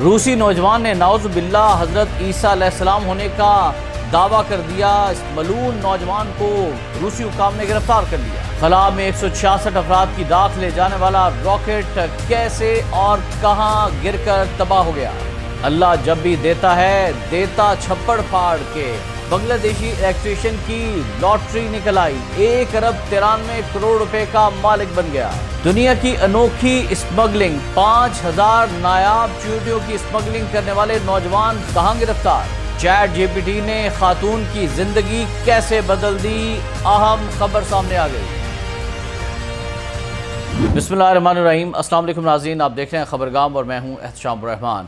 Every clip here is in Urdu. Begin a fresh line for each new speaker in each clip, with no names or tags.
روسی نوجوان نے نعوذ باللہ حضرت عیسیٰ علیہ السلام ہونے کا دعویٰ کر دیا۔ اس ملعون نوجوان کو روسی حکام نے گرفتار کر لیا۔ خلا میں 166 افراد کی راکھ لے جانے والا راکٹ کیسے اور کہاں گر کر تباہ ہو گیا؟ اللہ جب بھی دیتا ہے دیتا چھپڑ پھاڑ کے۔ بنگلہ دیشی الیکٹریشین کی لاٹری نکل آئی، 1 ارب 93 کروڑ روپے کا مالک بن گیا۔ دنیا کی انوکھی اسمگلنگ، 5000 نایاب چیونٹیوں کی اسمگلنگ کرنے والے نوجوان کہاں گرفتار؟ چیٹ جی پی ٹی نے خاتون کی زندگی کیسے بدل دی؟ اہم خبر سامنے آ گئی۔ بسم اللہ الرحمن الرحیم۔ السلام علیکم ناظرین، آپ دیکھ رہے ہیں خبرگام اور میں ہوں احتشام الرحمان۔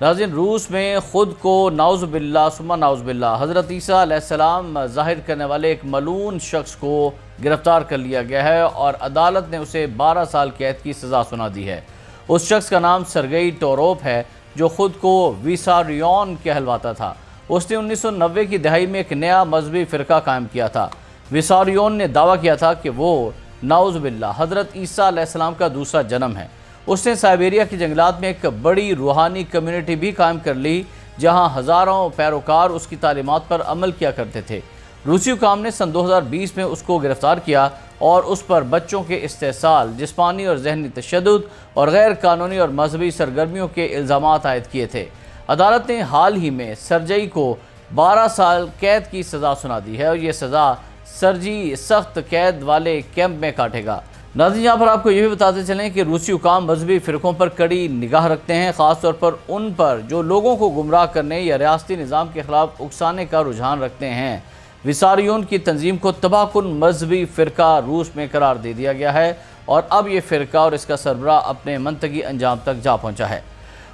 ناظرین، روس میں خود کو نعوذ باللہ ثم نعوذ باللہ حضرت عیسیٰ علیہ السلام ظاہر کرنے والے ایک ملعون شخص کو گرفتار کر لیا گیا ہے اور عدالت نے اسے 12 سال قید کی سزا سنا دی ہے۔ اس شخص کا نام سرگئی ٹوروپ ہے، جو خود کو ویساریون کہلواتا تھا۔ اس نے 1990 کی دہائی میں ایک نیا مذہبی فرقہ قائم کیا تھا۔ ویساریون نے دعویٰ کیا تھا کہ وہ نعوذ باللہ حضرت عیسیٰ علیہ السلام کا دوسرا جنم ہے۔ اس نے سائبیریا کی جنگلات میں ایک بڑی روحانی کمیونٹی بھی قائم کر لی، جہاں ہزاروں پیروکار اس کی تعلیمات پر عمل کیا کرتے تھے۔ روسی حکام نے سن 2020 میں اس کو گرفتار کیا اور اس پر بچوں کے استحصال، جسمانی اور ذہنی تشدد اور غیر قانونی اور مذہبی سرگرمیوں کے الزامات عائد کیے تھے۔ عدالت نے حال ہی میں سرجئی کو 12 سال قید کی سزا سنا دی ہے اور یہ سزا سرجی سخت قید والے کیمپ میں کاٹے گا۔ ناظرین، یہاں پر آپ کو یہ بھی بتاتے چلیں کہ روسی حکام مذہبی فرقوں پر کڑی نگاہ رکھتے ہیں، خاص طور پر ان پر جو لوگوں کو گمراہ کرنے یا ریاستی نظام کے خلاف اکسانے کا رجحان رکھتے ہیں۔ ویساریون کی تنظیم کو تباہ کن مذہبی فرقہ روس میں قرار دے دیا گیا ہے اور اب یہ فرقہ اور اس کا سربراہ اپنے منطقی انجام تک جا پہنچا ہے۔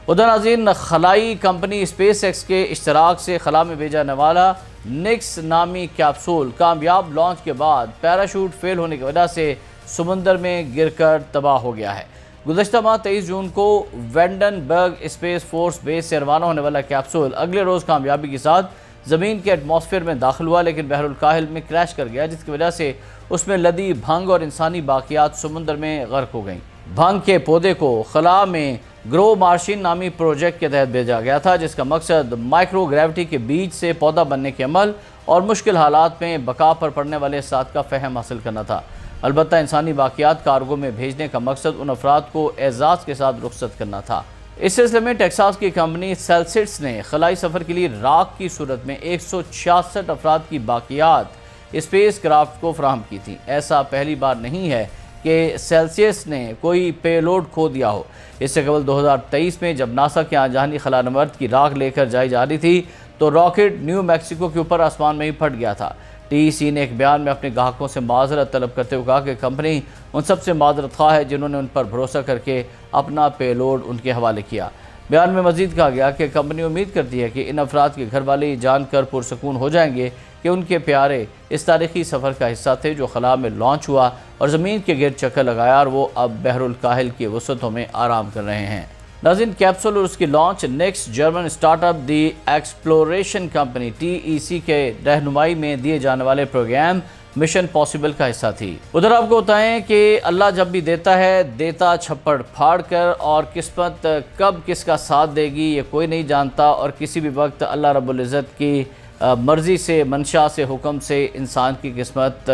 ادھر ناظرین، خلائی کمپنی اسپیس ایکس کے اشتراک سے خلا میں بھیجا جانے والا نکس نامی کیپسول کامیاب لانچ کے بعد پیراشوٹ فیل ہونے کی وجہ سے سمندر میں گر کر تباہ ہو گیا ہے۔ گزشتہ ماہ 23 جون کو وینڈنبرگ اسپیس فورس بیس سے روانہ ہونے والا کیپسول اگلے روز کامیابی کے ساتھ زمین کے ایٹماسفیئر میں داخل ہوا، لیکن بحر الکاہل میں کریش کر گیا، جس کی وجہ سے اس میں لدی بھنگ اور انسانی باقیات سمندر میں غرق ہو گئیں۔ بھنگ کے پودے کو خلا میں گرو مارشن نامی پروجیکٹ کے تحت بھیجا گیا تھا، جس کا مقصد مائکرو گریوٹی کے بیج سے پودا بننے کے عمل اور مشکل حالات میں بقا پر پڑنے والے اثرات کا فہم حاصل کرنا تھا۔ البتہ انسانی باقیات کارگو میں بھیجنے کا مقصد ان افراد کو اعزاز کے ساتھ رخصت کرنا تھا۔ اس سلسلے میں ٹیکساس کی کمپنی سیلسٹس نے خلائی سفر کے لیے راکھ کی صورت میں 166 افراد کی باقیات اسپیس کرافٹ کو فراہم کی تھی۔ ایسا پہلی بار نہیں ہے کہ سیلسیس نے کوئی پے لوڈ کھو دیا ہو۔ اس سے قبل 2023 میں جب ناسا کے آنجہانی خلا نورد کی راکھ لے کر جائی جا رہی تھی تو راکٹ نیو میکسیکو کے اوپر آسمان میں ہی پھٹ گیا تھا۔ ٹی ای سی نے ایک بیان میں اپنے گاہکوں سے معذرت طلب کرتے ہوئے کہا کہ کمپنی ان سب سے معذرت خواہ ہے جنہوں نے ان پر بھروسہ کر کے اپنا پے لوڈ ان کے حوالے کیا۔ بیان میں مزید کہا گیا کہ کمپنی امید کرتی ہے کہ ان افراد کے گھر والے یہ جان کر پرسکون ہو جائیں گے کہ ان کے پیارے اس تاریخی سفر کا حصہ تھے جو خلا میں لانچ ہوا اور زمین کے گرد چکر لگایا اور وہ اب بحر الکاہل کی وسعتوں میں آرام کر رہے ہیں۔ ناظرین، کیپسول اور اس کی launch next German start up the exploration company T E C کے رہنمائی میں دیے جانے والے پروگرام مشن پاسبل کا حصہ تھی۔ ادھر آپ کو بتائیں کہ اللہ جب بھی دیتا ہے دیتا چھپڑ پھاڑ کر، اور قسمت کب کس کا ساتھ دے گی یہ کوئی نہیں جانتا، اور کسی بھی وقت اللہ رب العزت کی مرضی سے، منشا سے، حکم سے انسان کی قسمت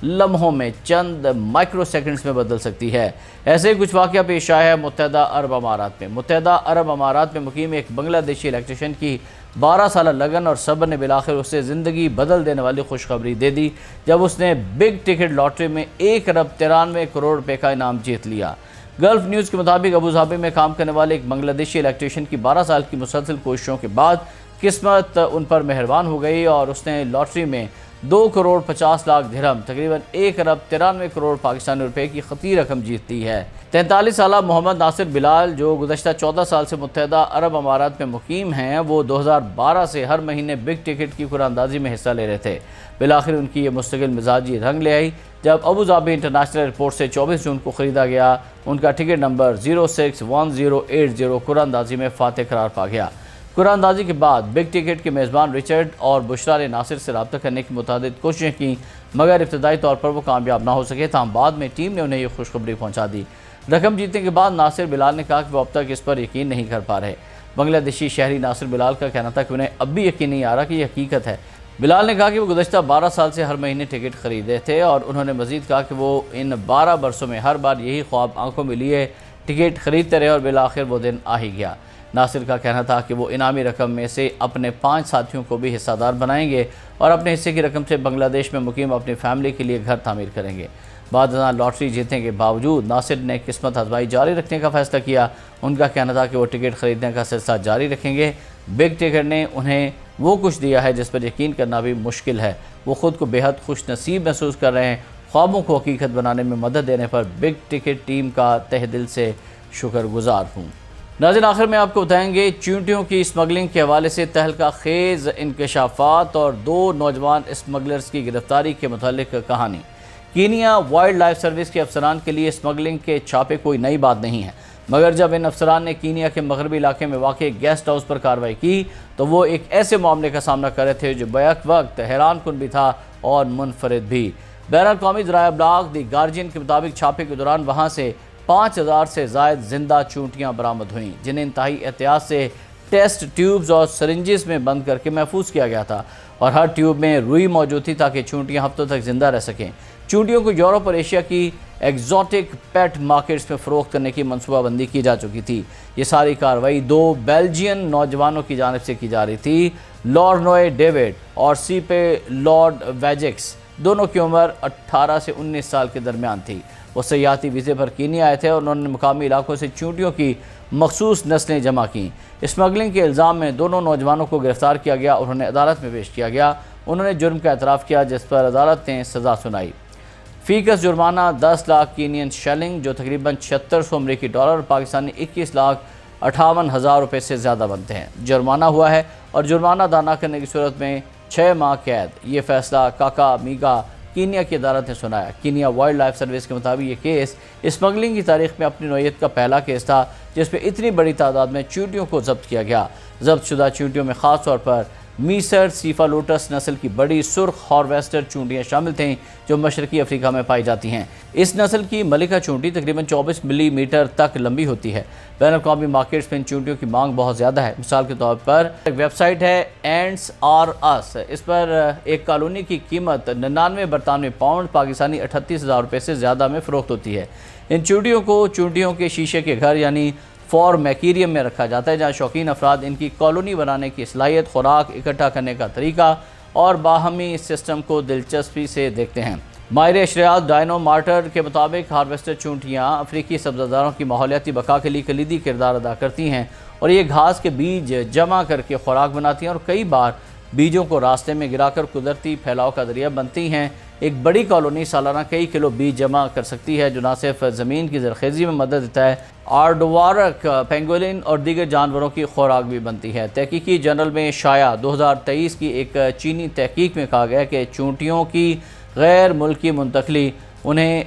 لمحوں میں، چند مائکرو سیکنڈز میں بدل سکتی ہے۔ ایسے ہی کچھ واقعہ پیش آیا ہے متحدہ عرب امارات میں۔ متحدہ عرب امارات میں مقیم ایک بنگلہ دیشی الیکٹریشین کی 12 سالہ لگن اور صبر نے بالآخر اسے زندگی بدل دینے والی خوشخبری دے دی جب اس نے بگ ٹکٹ لاٹری میں 1 ارب 93 کروڑ روپے کا انعام جیت لیا۔ گلف نیوز کے مطابق ابوظہبی میں کام کرنے والے ایک بنگلہ دیشی الیکٹریشین کی 12 سال کی مسلسل کوششوں کے بعد قسمت ان پر مہربان ہو گئی اور اس نے لاٹری میں 2 کروڑ 50 لاکھ درہم، تقریباً 1 ارب 93 کروڑ پاکستانی روپے کی خطیر رقم جیت لی ہے۔ 43 سالہ محمد ناصر بلال، جو گزشتہ 14 سال سے متحدہ عرب امارات میں مقیم ہیں، وہ 2012 سے ہر مہینے بگ ٹکٹ کی قرعہ اندازی میں حصہ لے رہے تھے۔ بالآخر ان کی یہ مستقل مزاجی رنگ لے آئی جب ابوظہبی انٹرنیشنل ایئرپورٹ سے 24 جون کو خریدا گیا ان کا ٹکٹ نمبر 061080 قرعہ اندازی میں فاتح قرار پا گیا۔ قرعہ اندازی کے بعد بگ ٹکٹ کے میزبان رچرڈ اور بشرا نے ناصر سے رابطہ کرنے کی متعدد کوششیں کیں، مگر ابتدائی طور پر وہ کامیاب نہ ہو سکے، تاہم بعد میں ٹیم نے انہیں یہ خوشخبری پہنچا دی۔ رقم جیتنے کے بعد ناصر بلال نے کہا کہ وہ اب تک اس پر یقین نہیں کر پا رہے۔ بنگلہ دیشی شہری ناصر بلال کا کہنا تھا کہ انہیں اب بھی یقین نہیں آ رہا کہ یہ حقیقت ہے۔ بلال نے کہا کہ وہ گزشتہ 12 سال سے ہر مہینے ٹکٹ خریدے تھے، اور انہوں نے مزید کہا کہ وہ ان 12 برسوں میں ہر بار یہی خواب آنکھوں میں لیے ٹکٹ خریدتے رہے اور بالآخر وہ دن آ ہی گیا۔ ناصر کا کہنا تھا کہ وہ انعامی رقم میں سے اپنے 5 ساتھیوں کو بھی حصہ دار بنائیں گے اور اپنے حصے کی رقم سے بنگلہ دیش میں مقیم اپنی فیملی کے لیے گھر تعمیر کریں گے۔ بعد ازاں لاٹری جیتنے کے باوجود ناصر نے قسمت آزمائی جاری رکھنے کا فیصلہ کیا۔ ان کا کہنا تھا کہ وہ ٹکٹ خریدنے کا سلسلہ جاری رکھیں گے۔ بگ ٹکٹ نے انہیں وہ کچھ دیا ہے جس پر یقین کرنا بھی مشکل ہے۔ وہ خود کو بے حد خوش نصیب محسوس کر رہے ہیں۔ خوابوں کو حقیقت بنانے میں مدد دینے پر بگ ٹکٹ ٹیم کا تہ دل سے شکر گزار ہوں۔ ناظرین، آخر میں آپ کو بتائیں گے چیونٹیوں کی اسمگلنگ کے حوالے سے تہلکہ خیز انکشافات اور 2 نوجوان اسمگلرز کی گرفتاری کے متعلق کہانی۔ کینیا وائلڈ لائف سروس کے افسران کے لیے اسمگلنگ کے چھاپے کوئی نئی بات نہیں ہے، مگر جب ان افسران نے کینیا کے مغربی علاقے میں واقع گیسٹ ہاؤس پر کارروائی کی تو وہ ایک ایسے معاملے کا سامنا کر رہے تھے جو بیک وقت حیران کن بھی تھا اور منفرد بھی۔ بین الاقوامی ذرائع ابلاغ دی گارجین کے مطابق چھاپے کے دوران وہاں سے 5000 سے زائد زندہ چونٹیاں برآمد ہوئیں، جنہیں انتہائی احتیاط سے ٹیسٹ ٹیوبز اور سرنجز میں بند کر کے محفوظ کیا گیا تھا، اور ہر ٹیوب میں روئی موجود تھی تاکہ چونٹیاں ہفتوں تک زندہ رہ سکیں۔ چونٹیوں کو یورپ اور ایشیا کی ایگزوٹک پیٹ مارکیٹس میں فروخت کرنے کی منصوبہ بندی کی جا چکی تھی۔ یہ ساری کارروائی 2 بیلجین نوجوانوں کی جانب سے کی جا رہی تھی، لورنوئے ڈیوڈ اور سیپے لارڈ ویجکس۔ دونوں کی عمر 18 سے 19 سال کے درمیان تھی۔ وہ سیاحتی ویزے پر کینیا آئے تھے اور انہوں نے مقامی علاقوں سے چونٹیوں کی مخصوص نسلیں جمع کیں۔ اسمگلنگ کے الزام میں دونوں نوجوانوں کو گرفتار کیا گیا اور انہیں عدالت میں پیش کیا گیا۔ انہوں نے جرم کا اعتراف کیا جس پر عدالت نے سزا سنائی۔ فیکس جرمانہ 10 لاکھ کینین شیلنگ جو تقریباً 7600 امریکی ڈالر اور پاکستانی 21,58,000 روپے سے زیادہ بنتے ہیں جرمانہ ہوا ہے، اور جرمانہ ادا نہ کرنے کی صورت میں 6 ماہ قید۔ یہ فیصلہ کاکا میگا کینیا کی عدالت نے سنایا۔ کینیا وائلڈ لائف سروس کے مطابق یہ کیس اسمگلنگ کی تاریخ میں اپنی نوعیت کا پہلا کیس تھا جس میں اتنی بڑی تعداد میں چونٹیوں کو ضبط کیا گیا۔ ضبط شدہ چونٹیوں میں خاص طور پر میسر سیفالوٹس نسل کی بڑی سرخ ہارویسٹر چونٹیاں شامل تھیں جو مشرقی افریقہ میں پائی جاتی ہیں۔ اس نسل کی ملکہ چونٹی تقریباً 24 ملی میٹر تک لمبی ہوتی ہے۔ بین الاقوامی مارکیٹس میں ان چونٹیوں کی مانگ بہت زیادہ ہے۔ مثال کے طور پر ایک ویب سائٹ ہے اینٹس آر اس، اس پر ایک کالونی کی قیمت 99 برطانوی پاؤنڈ پاکستانی 38,000 روپے سے زیادہ میں فروخت ہوتی ہے۔ ان چونٹیوں کو چونٹیوں کے شیشے کے گھر یعنی فارمیکیریم میں رکھا جاتا ہے، جہاں شوقین افراد ان کی کالونی بنانے کی صلاحیت، خوراک اکٹھا کرنے کا طریقہ اور باہمی سسٹم کو دلچسپی سے دیکھتے ہیں۔ ماہر اشریات ڈائنو مارٹر کے مطابق ہارویسٹر چونٹیاں افریقی سبزہ کی ماحولیاتی بقا کے لیے کلیدی کردار ادا کرتی ہیں، اور یہ گھاس کے بیج جمع کر کے خوراک بناتی ہیں اور کئی بار بیجوں کو راستے میں گرا کر قدرتی پھیلاؤ کا ذریعہ بنتی ہیں۔ ایک بڑی کالونی سالانہ کئی کلو بیج جمع کر سکتی ہے جو نہ صرف زمین کی زرخیزی میں مدد دیتا ہے، آرڈوارک، پینگولن اور دیگر جانوروں کی خوراک بھی بنتی ہے۔ تحقیقی جرنل میں شائع 2023 کی ایک چینی تحقیق میں کہا گیا کہ چونٹیوں کی غیر ملکی منتقلی انہیں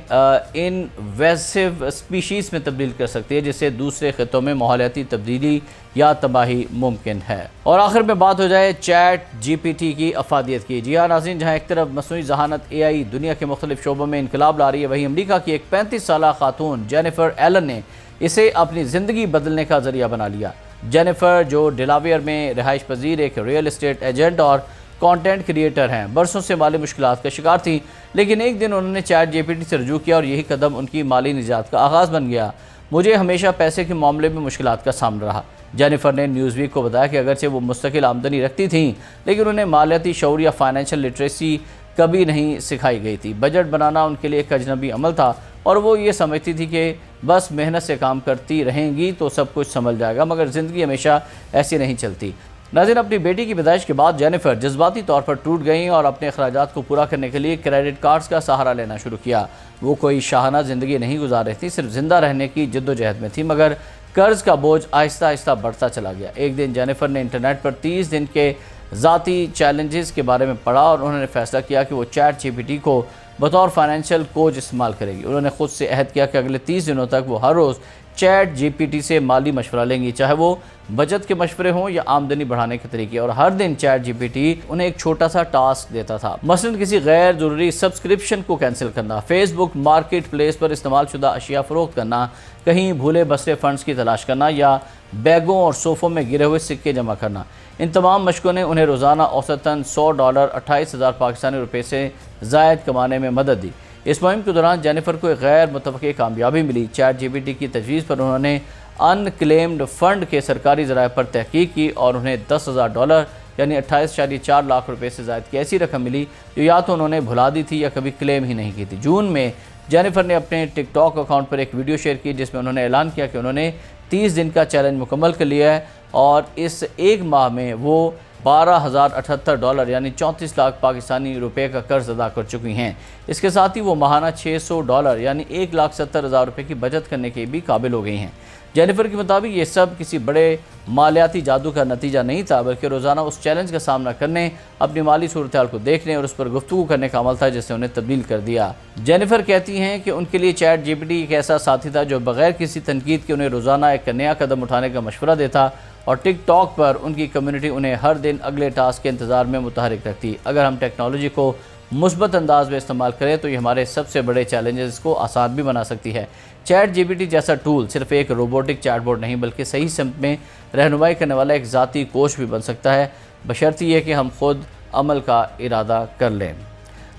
انویسیو سپیشیز میں تبدیل کر سکتی ہے، جس سے دوسرے خطوں میں ماحولیاتی تبدیلی یا تباہی ممکن ہے۔ اور آخر میں بات ہو جائے چیٹ جی پی ٹی کی افادیت کی۔ جی ہاں ناظرین، جہاں ایک طرف مصنوعی ذہانت اے آئی دنیا کے مختلف شعبوں میں انقلاب لا رہی ہے، وہیں امریکہ کی ایک 35 سالہ خاتون جینیفر ایلن نے اسے اپنی زندگی بدلنے کا ذریعہ بنا لیا۔ جینیفر جو ڈیلاویئر میں رہائش پذیر ایک ریئل اسٹیٹ ایجنٹ اور کانٹینٹ کریئٹر ہیں، برسوں سے مالی مشکلات کا شکار تھیں، لیکن ایک دن انہوں نے چیٹ جی پی ٹی سے رجوع کیا اور یہی قدم ان کی مالی نجات کا آغاز بن گیا۔ مجھے ہمیشہ پیسے کے معاملے میں مشکلات کا سامنا رہا۔ جینیفر نے نیوز ویک کو بتایا کہ اگرچہ وہ مستقل آمدنی رکھتی تھیں لیکن انہیں مالیاتی شعور یا فائنینشیل لٹریسی کبھی نہیں سکھائی گئی تھی۔ بجٹ بنانا ان کے لیے ایک اجنبی عمل تھا اور وہ یہ سمجھتی تھی کہ بس محنت سے کام کرتی رہیں گی تو سب کچھ سنبھل جائے گا، مگر زندگی ہمیشہ ایسی نہیں چلتی۔ ناظرین، اپنی بیٹی کی پیدائش کے بعد جینیفر جذباتی طور پر ٹوٹ گئیں اور اپنے اخراجات کو پورا کرنے کے لیے کریڈٹ کارڈز کا سہارا لینا شروع کیا۔ وہ کوئی شاہانہ زندگی نہیں گزار رہی تھی، صرف زندہ رہنے کی جدوجہد میں تھی، مگر قرض کا بوجھ آہستہ آہستہ بڑھتا چلا گیا۔ ایک دن جینیفر نے انٹرنیٹ پر 30 دن کے ذاتی چیلنجز کے بارے میں پڑھا اور انہوں نے فیصلہ کیا کہ وہ چیٹ جی پی ٹی کو بطور فائنینشیل کوچ استعمال کرے گی۔ انہوں نے خود سے عہد کیا کہ اگلے 30 دنوں تک وہ ہر روز چیٹ جی پی ٹی سے مالی مشورہ لیں گی، چاہے وہ بچت کے مشورے ہوں یا آمدنی بڑھانے کے طریقے، اور ہر دن چیٹ جی پی ٹی انہیں ایک چھوٹا سا ٹاسک دیتا تھا، مثلا کسی غیر ضروری سبسکرپشن کو کینسل کرنا، فیس بک مارکیٹ پلیس پر استعمال شدہ اشیاء فروخت کرنا، کہیں بھولے بسرے فنڈز کی تلاش کرنا یا بیگوں اور صوفوں میں گرے ہوئے سکے جمع کرنا۔ ان تمام مشقوں نے انہیں روزانہ اوسطاً $100 28,000 پاکستانی روپے سے زائد کمانے میں مدد دی۔ اس مہم کے دوران جینیفر کو ایک غیر متوقع کامیابی ملی۔ چیٹ جی پی ٹی کی تجویز پر انہوں نے ان کلیمڈ فنڈ کے سرکاری ذرائع پر تحقیق کی اور انہیں $10,000 یعنی 28.4 لاکھ روپے سے زائد کی ایسی رقم ملی جو یا تو انہوں نے بھلا دی تھی یا کبھی کلیم ہی نہیں کی تھی۔ جون میں جینیفر نے اپنے ٹک ٹاک اکاؤنٹ پر ایک ویڈیو شیئر کی جس میں انہوں نے اعلان کیا کہ انہوں نے 30 دن کا چیلنج مکمل کر لیا ہے اور اس ایک ماہ میں وہ $12,078 یعنی 34 لاکھ پاکستانی روپے کا قرض ادا کر چکی ہیں۔ اس کے ساتھ ہی وہ ماہانہ $600 یعنی 1,70,000 روپے کی بچت کرنے کے بھی قابل ہو گئی ہیں۔ جینیفر کے مطابق یہ سب کسی بڑے مالیاتی جادو کا نتیجہ نہیں تھا، بلکہ روزانہ اس چیلنج کا سامنا کرنے، اپنی مالی صورتحال کو دیکھنے اور اس پر گفتگو کرنے کا عمل تھا جس نے انہیں تبدیل کر دیا۔ جینیفر کہتی ہیں کہ ان کے لیے چیٹ جی پی ٹی ایک ایسا ساتھی تھا جو بغیر کسی تنقید کے انہیں روزانہ ایک نیا قدم اٹھانے کا مشورہ دیتا، اور ٹک ٹاک پر ان کی کمیونٹی انہیں ہر دن اگلے ٹاسک کے انتظار میں متحرک رکھتی۔ اگر ہم ٹیکنالوجی کو مثبت انداز میں استعمال کریں تو یہ ہمارے سب سے بڑے چیلنجز کو آسان بھی بنا سکتی ہے۔ چیٹ جی پی ٹی جیسا ٹول صرف ایک روبوٹک چیٹ بورڈ نہیں بلکہ صحیح سمت میں رہنمائی کرنے والا ایک ذاتی کوچ بھی بن سکتا ہے، بشرطیہ یہ کہ ہم خود عمل کا ارادہ کر لیں۔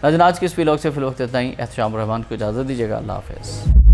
ناظرین، آج کی اس ویلاگ سے فی الوقت اتنا ہی۔ احتشام الرحمان کو اجازت دیجیے گا۔ اللہ حافظ۔